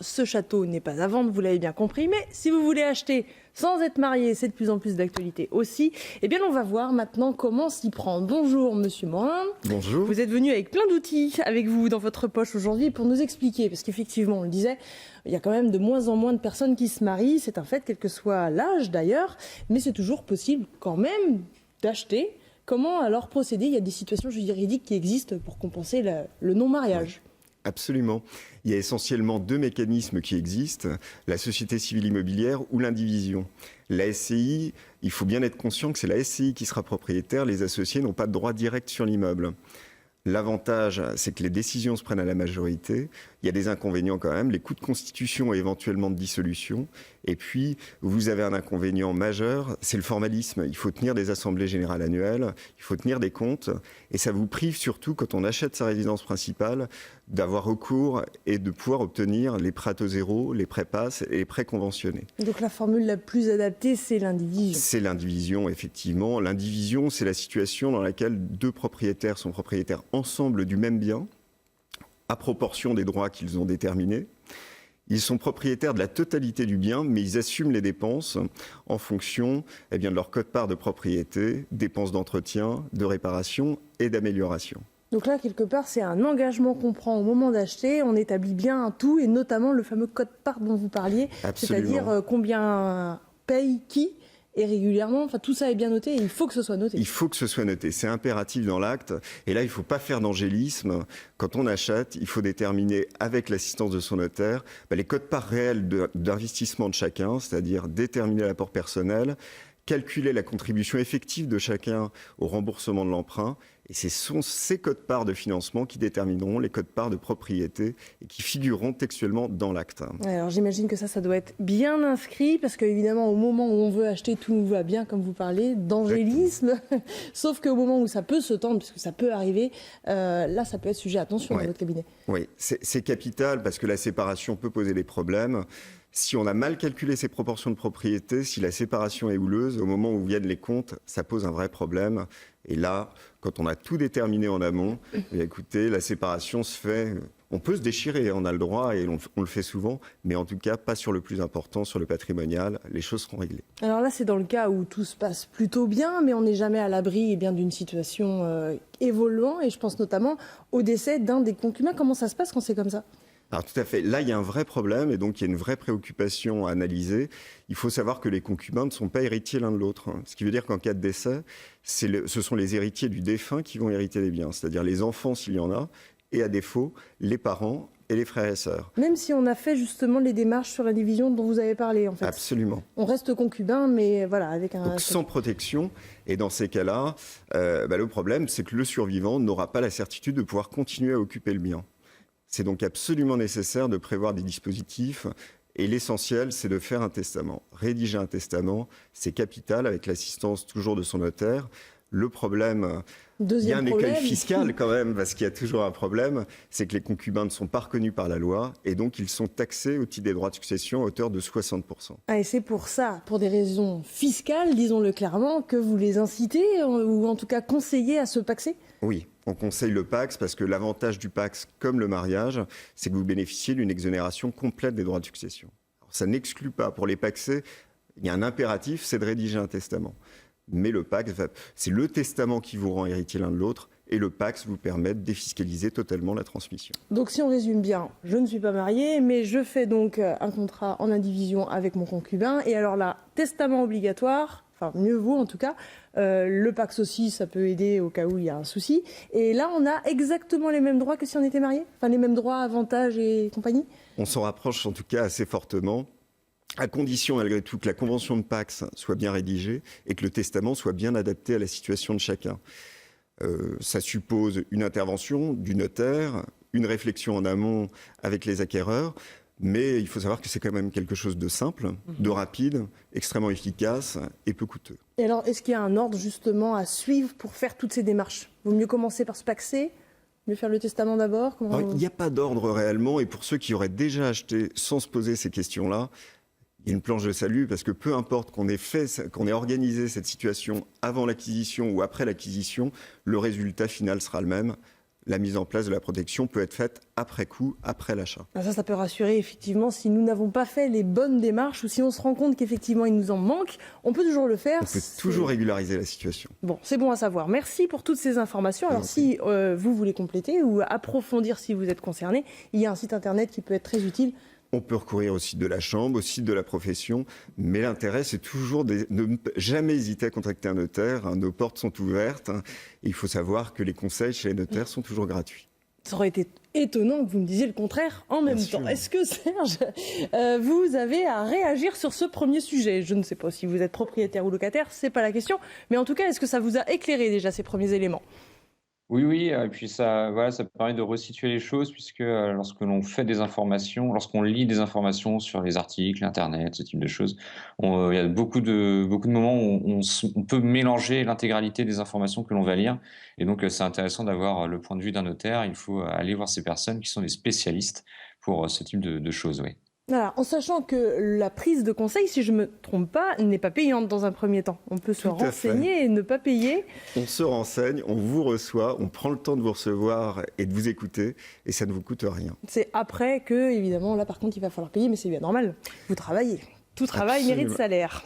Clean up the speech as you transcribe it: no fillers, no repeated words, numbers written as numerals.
ce château n'est pas à vendre, vous l'avez bien compris, mais si vous voulez acheter sans être marié, c'est de plus en plus d'actualité aussi. Eh bien, on va voir maintenant comment s'y prendre. Bonjour, Monsieur Morin. Bonjour. Vous êtes venu avec plein d'outils avec vous dans votre poche aujourd'hui pour nous expliquer, parce qu'effectivement, on le disait, il y a quand même de moins en moins de personnes qui se marient, c'est un fait, quel que soit l'âge d'ailleurs, mais c'est toujours possible quand même d'acheter. Comment alors procéder? Il y a des situations juridiques qui existent pour compenser le non-mariage. Absolument. Il y a essentiellement deux mécanismes qui existent, la société civile immobilière ou l'indivision. La SCI, il faut bien être conscient que c'est la SCI qui sera propriétaire, les associés n'ont pas de droit direct sur l'immeuble. L'avantage, c'est que les décisions se prennent à la majorité. Il y a des inconvénients quand même, les coûts de constitution et éventuellement de dissolution. Et puis, vous avez un inconvénient majeur, c'est le formalisme. Il faut tenir des assemblées générales annuelles, il faut tenir des comptes. Et ça vous prive surtout, quand on achète sa résidence principale, d'avoir recours et de pouvoir obtenir les prêts à taux zéro, les prêts passes et les prêts conventionnés. Donc la formule la plus adaptée, c'est l'indivision. C'est l'indivision, effectivement. L'indivision, c'est la situation dans laquelle deux propriétaires sont propriétaires ensemble du même bien, à proportion des droits qu'ils ont déterminés. Ils sont propriétaires de la totalité du bien, mais ils assument les dépenses en fonction de leur quote-part de propriété, dépenses d'entretien, de réparation et d'amélioration. Donc là, quelque part, c'est un engagement qu'on prend au moment d'acheter. On établit bien un tout, et notamment le fameux code-part dont vous parliez. Absolument. C'est-à-dire combien paye qui, et régulièrement. Enfin, tout ça est bien noté, et il faut que ce soit noté. Il faut que ce soit noté. C'est impératif dans l'acte. Et là, il ne faut pas faire d'angélisme. Quand on achète, il faut déterminer, avec l'assistance de son notaire, les quotes-parts réelles d'investissement de chacun, c'est-à-dire déterminer l'apport personnel, calculer la contribution effective de chacun au remboursement de l'emprunt. Et ce sont ces codes-parts de financement qui détermineront les codes-parts de propriété et qui figureront textuellement dans l'acte. Alors j'imagine que ça doit être bien inscrit, parce qu'évidemment, au moment où on veut acheter, tout nous va bien, comme vous parlez, d'angélisme. Sauf qu'au moment où ça peut se tendre, puisque ça peut arriver, là, ça peut être sujet à attention dans votre cabinet. Oui, c'est capital, parce que la séparation peut poser des problèmes. Si on a mal calculé ses proportions de propriété, si la séparation est houleuse, au moment où viennent les comptes, ça pose un vrai problème. Et là, quand on a tout déterminé en amont, écoutez, la séparation se fait. On peut se déchirer, on a le droit et on le fait souvent, mais en tout cas pas sur le plus important, sur le patrimonial, les choses seront réglées. Alors là, c'est dans le cas où tout se passe plutôt bien, mais on n'est jamais à l'abri d'une situation évoluant, et je pense notamment au décès d'un des concubins. Comment ça se passe quand c'est comme ça ? Alors tout à fait. Là, il y a un vrai problème et donc il y a une vraie préoccupation à analyser. Il faut savoir que les concubins ne sont pas héritiers l'un de l'autre. Ce qui veut dire qu'en cas de décès, ce sont les héritiers du défunt qui vont hériter les biens, c'est-à-dire les enfants s'il y en a, et à défaut, les parents et les frères et sœurs. Même si on a fait justement les démarches sur la division dont vous avez parlé, en fait. Absolument. On reste concubin, mais voilà, avec un... Donc sans protection. Et dans ces cas-là, le problème, c'est que le survivant n'aura pas la certitude de pouvoir continuer à occuper le bien. C'est donc absolument nécessaire de prévoir des dispositifs, et l'essentiel, c'est de faire un testament. Rédiger un testament, c'est capital, avec l'assistance toujours de son notaire. Le problème, il y a un écueil fiscal quand même, parce qu'il y a toujours un problème, c'est que les concubins ne sont pas reconnus par la loi, et donc ils sont taxés au titre des droits de succession à hauteur de 60%. Ah, et c'est pour ça, pour des raisons fiscales, disons-le clairement, que vous les incitez, ou en tout cas conseillez à se paxer ? Oui, on conseille le PACS parce que l'avantage du PACS, comme le mariage, c'est que vous bénéficiez d'une exonération complète des droits de succession. Alors, ça n'exclut pas, pour les pacsés, il y a un impératif, c'est de rédiger un testament. Mais le PACS, c'est le testament qui vous rend héritier l'un de l'autre, et le PACS vous permet de défiscaliser totalement la transmission. Donc si on résume bien, je ne suis pas mariée, mais je fais donc un contrat en indivision avec mon concubin, et alors là, testament obligatoire, enfin mieux vaut en tout cas, le PACS aussi, ça peut aider au cas où il y a un souci, et là on a exactement les mêmes droits que si on était marié, enfin les mêmes droits, avantages et compagnie. On s'en rapproche en tout cas assez fortement, à condition malgré tout que la convention de PACS soit bien rédigée et que le testament soit bien adapté à la situation de chacun. Ça suppose une intervention du notaire, une réflexion en amont avec les acquéreurs, mais il faut savoir que c'est quand même quelque chose de simple, de rapide, extrêmement efficace et peu coûteux. Et alors, est-ce qu'il y a un ordre justement à suivre pour faire toutes ces démarches ? Vaut mieux commencer par se paxer ? Mieux faire le testament d'abord ? Il n'y a pas d'ordre réellement, et pour ceux qui auraient déjà acheté sans se poser ces questions-là, il y a une planche de salut, parce que peu importe qu'on ait organisé cette situation avant l'acquisition ou après l'acquisition, le résultat final sera le même. la mise en place de la protection peut être faite après coup, après l'achat. Ça peut rassurer, effectivement, si nous n'avons pas fait les bonnes démarches ou si on se rend compte qu'effectivement il nous en manque, on peut toujours le faire. On peut toujours régulariser la situation. Bon, c'est bon à savoir. Merci pour toutes ces informations. Alors si vous voulez compléter ou approfondir si vous êtes concerné, il y a un site internet qui peut être très utile. On peut recourir au site de la Chambre, au site de la profession, mais l'intérêt, c'est toujours de ne jamais hésiter à contacter un notaire. Nos portes sont ouvertes. Il faut savoir que les conseils chez les notaires sont toujours gratuits. Ça aurait été étonnant que vous me disiez le contraire en même temps. Est-ce que, Serge, vous avez à réagir sur ce premier sujet? Je ne sais pas si vous êtes propriétaire ou locataire, c'est pas la question. Mais en tout cas, est-ce que ça vous a éclairé déjà ces premiers éléments? Oui, et puis ça, voilà, ça permet de resituer les choses puisque lorsque l'on fait des informations, lorsqu'on lit des informations sur les articles, Internet, ce type de choses, il y a beaucoup de moments où on peut mélanger l'intégralité des informations que l'on va lire. Et donc, c'est intéressant d'avoir le point de vue d'un notaire. Il faut aller voir ces personnes qui sont des spécialistes pour ce type de choses, oui. Voilà, en sachant que la prise de conseil, si je ne me trompe pas, n'est pas payante dans un premier temps. On peut se renseigner et ne pas payer. On se renseigne, on vous reçoit, on prend le temps de vous recevoir et de vous écouter, et ça ne vous coûte rien. C'est après que, évidemment, là par contre, il va falloir payer, mais c'est bien normal. Vous travaillez. Tout travail mérite salaire.